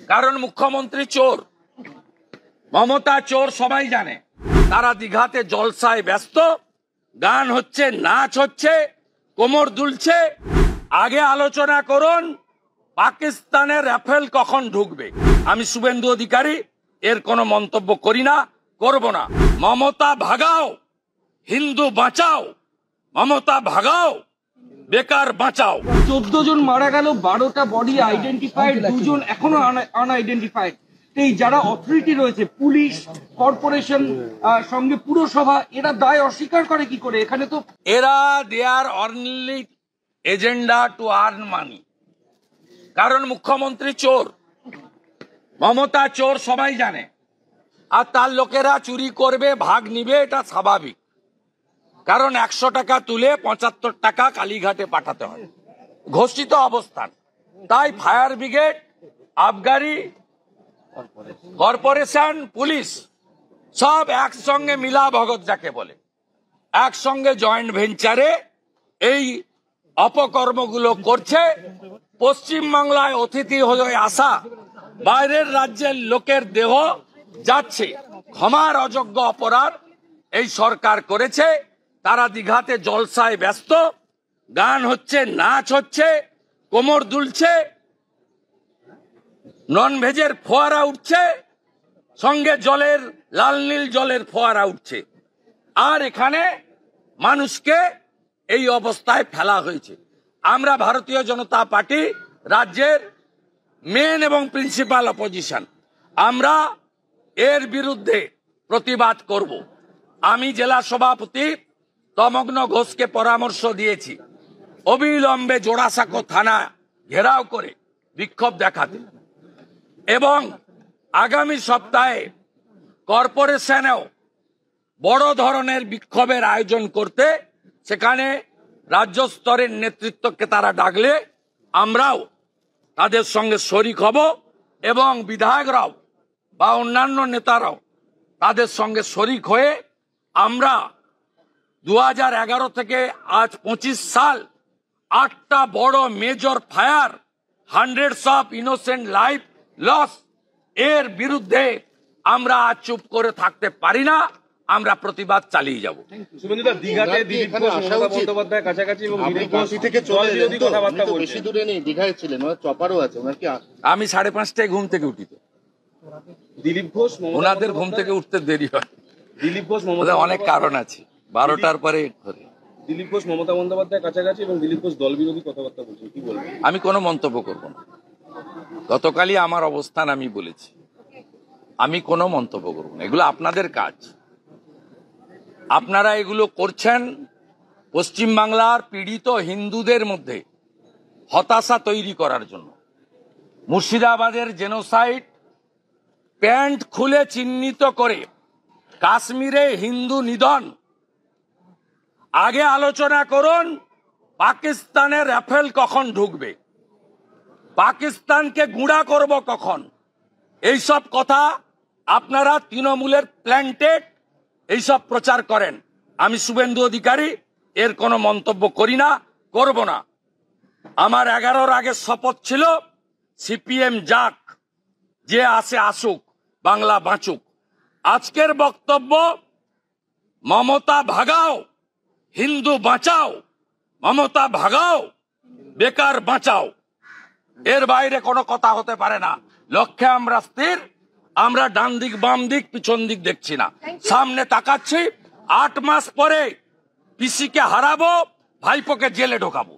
কারণ মুখ্যমন্ত্রী চোর, মমতা চোর, সবাই জানে। তারা দীঘাতে জলসায় ব্যস্ত, গান হচ্ছে, নাচ হচ্ছে, কোমর দুলছে। আগে আলোচনা করুন পাকিস্তানের রাফেল কখন ঢুকবে। আমি শুভেন্দু অধিকারী এর কোনো মন্তব্য করি না, করব না। মমতা ভাগাও, হিন্দু বাঁচাও, মমতা ভাগাও, বেকার বাঁচাও। 14 জন মারা গেল, 12টা বডি আইডেন্টিফাইড, 2 জন এখনো আনআইডেন্টিফাইড। এই যারা অথরিটি রয়েছে, পুলিশ, কর্পোরেশন, সঙ্গে পুরসভা, এরা দায় অস্বীকার করে কি করে? এখানে তো এরা their only agenda to earn money. কারণ মুখ্যমন্ত্রী চোর, মমতা চোর, সবাই জানে। আর তার লোকেরা চুরি করবে, ভাগ নিবে, এটা স্বাভাবিক। কারণ 100 টাকা তুলে 75 টাকা কালীঘাটে পাঠাতে হয়, ঘোষিত অবস্থান। তাই ফায়ার ব্রিগেড, আবগারি, কর্পোরেশন, পুলিশ সব একসঙ্গে মিলা ভগত যাকে বলে, একসঙ্গে জয়েন্ট ভেঞ্চারে এই অপকর্মগুলো করছে। পশ্চিমবাংলায় অতিথি হয়ে আসা বাইরের রাজ্যের লোকের দেহ যাচ্ছে, ক্ষমার অযোগ্য অপরাধ এই সরকার করেছে। তারা দীঘাতে জলসায় ব্যস্ত, গান হচ্ছে, নাচ হচ্ছে, কোমর দুলছে, নন ভেজের ফোয়ারা উঠছে, সঙ্গে জলের, লাল নীল জলের ফোয়ারা উঠছে। আর এখানে মানুষকে এই অবস্থায় ফেলা হয়েছে। আমরা ভারতীয় জনতা পার্টি রাজ্যের মেন এবং প্রিন্সিপাল অপোজিশন, আমরা এর বিরুদ্ধে প্রতিবাদ করব। আমি জেলা সভাপতি তমগ্ন ঘোষকে পরামর্শ দিয়েছি অবিলম্বে জোড়াসাঁকো থানা ঘেরাও করে বিক্ষোভ দেখাতে, এবং আগামী সপ্তাহে কর্পোরেশনেও বড় ধরনের বিক্ষোভের আয়োজন করতে। সেখানে রাজ্য স্তরের নেতৃত্বকে তারা ডাকলে আমরাও তাদের সঙ্গে শরিক হব, এবং বিধায়করাও বা অন্যান্য নেতারাও তাদের সঙ্গে শরিক হয়ে আমরা 2011 থেকে আজ 25 সাল 8টা বড় major fire, hundreds of innocent life loss, এর বিরুদ্ধে আমরা আজ চুপ করে থাকতে পারি না। আমরা প্রতিবাদ চালিয়ে যাব। দীঘাতে দিলীপ ঘোষ, মমতা বন্দ্যোপাধ্যায় কাছাকাছি, এবং দিলীপ ঘোষ থেকে চলে বিরোধী কথাবার্তা বলছেন। বেশি দূরে নেই, দীঘায় ছিলেন, চপারও আছে ওনার। কি আমি 5:30টায় ঘুম থেকে উঠি, তো দিলীপ ঘোষ ওনাদের ঘুম থেকে উঠতে দেরি হয়। দিলীপ ঘোষ অনেক কারণ আছে, 12টার পরে করে। দিলীপ ঘোষ মমতা বন্দ্যোপাধ্যায় কাছাকাছি এবং দিলীপ ঘোষ দল বিরোধী কথাবার্তা বলছেন, কি বলবেন? আমি কোনো মন্তব্য করব না। গতকালই আমার অবস্থান আমি বলেছি, আমি কোনো মন্তব্য করব না। এগুলো আপনাদের কাজ, আপনারা এগুলো করছেন পশ্চিমবাংলার পীড়িত হিন্দুদের মধ্যে হতাশা তৈরি করার জন্য। মুর্শিদাবাদের জেনোসাইড প্যান্ট খুলে চিহ্নিত করে কাশ্মীরে হিন্দু নিধন। আগে আলোচনা করুন পাকিস্তানের রাফেল কখন ঢুকবে, পাকিস্তানকে গুঁড়া করব কখন। এইসব কথা আপনারা তৃণমূলের প্ল্যান্টেড এইসব প্রচার করেন। আমি শুভেন্দু অধিকারী এর কোনো মন্তব্য করি না, করব না। আমার 11-র আগে শপথ ছিল সিপিএম যাক, যে আসে আসুক, বাংলা বাঁচুক। আজকের বক্তব্য মমতা ভাগাও, হিন্দু বাঁচাও, মমতা ভাগাও, বেকার বাঁচাও। এর বাইরে কোনো কথা হতে পারে না। লক্ষ্যে আমরা স্থির, আমরা ডান দিক, বাম দিক, পিছন দিক দেখছি না, সামনে তাকাচ্ছি। 8 মাস পরে পিসিকে হারাবো, ভাইপোকে জেলে ঢোকাবো।